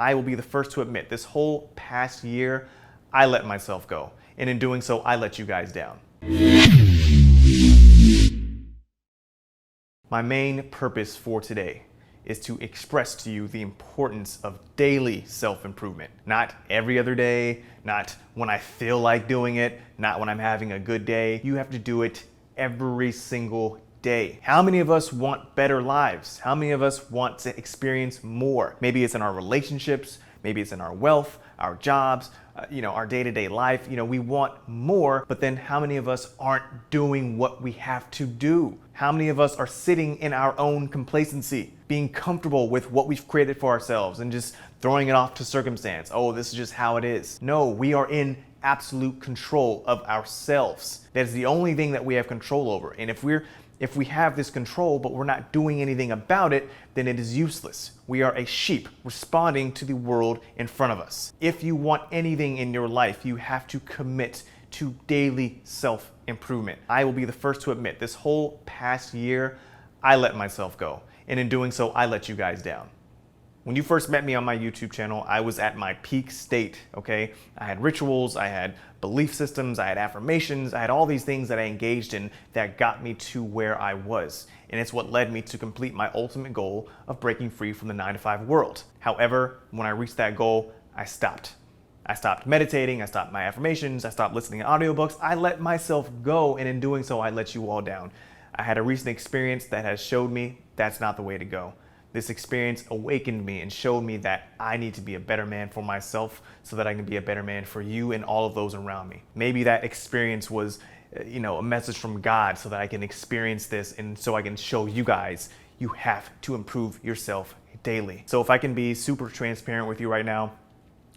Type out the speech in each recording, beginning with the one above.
I will be the first to admit this whole past year, I let myself go. And in doing so, I let you guys down. My main purpose for today is to express to you the importance of daily self-improvement. Not every other day, not when I feel like doing it, not when I'm having a good day. You have to do it every single day. How many of us want better lives? How many of us want to experience more? Maybe it's in our relationships, maybe it's in our wealth, our jobs, our day-to-day life. We want more, but then how many of us aren't doing what we have to do? How many of us are sitting in our own complacency, being comfortable with what we've created for ourselves and just throwing it off to circumstance? Oh, this is just how it is. No, we are in absolute control of ourselves. That is the only thing that we have control over. And if we have this control, but we're not doing anything about it, then it is useless. We are a sheep responding to the world in front of us. If you want anything in your life, you have to commit to daily self-improvement. I will be the first to admit this whole past year, I let myself go. And in doing so, I let you guys down. When you first met me on my YouTube channel, I was at my peak state, okay? I had rituals, I had belief systems, I had affirmations, I had all these things that I engaged in that got me to where I was. And it's what led me to complete my ultimate goal of breaking free from the 9-to-5 world. However, when I reached that goal, I stopped. I stopped meditating, I stopped my affirmations, I stopped listening to audiobooks. I let myself go, and in doing so, I let you all down. I had a recent experience that has showed me that's not the way to go. This experience awakened me and showed me that I need to be a better man for myself so that I can be a better man for you and all of those around me. Maybe that experience was, a message from God so that I can experience this and so I can show you guys you have to improve yourself daily. So if I can be super transparent with you right now,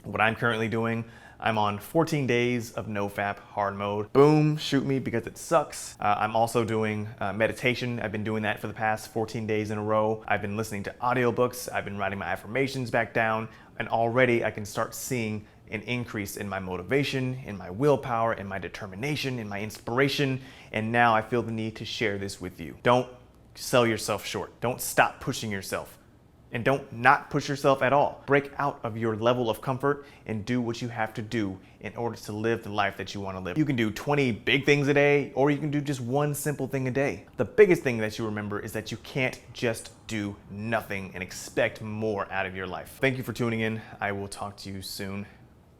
what I'm currently doing, I'm on 14 days of NoFap hard mode. Boom, shoot me because it sucks. I'm also doing meditation. I've been doing that for the past 14 days in a row. I've been listening to audiobooks. I've been writing my affirmations back down, and already I can start seeing an increase in my motivation, in my willpower, in my determination, in my inspiration, and now I feel the need to share this with you. Don't sell yourself short. Don't stop pushing yourself. And don't not push yourself at all. Break out of your level of comfort and do what you have to do in order to live the life that you want to live. You can do 20 big things a day, or you can do just one simple thing a day. The biggest thing that you remember is that you can't just do nothing and expect more out of your life. Thank you for tuning in. I will talk to you soon.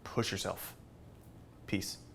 Push yourself. Peace.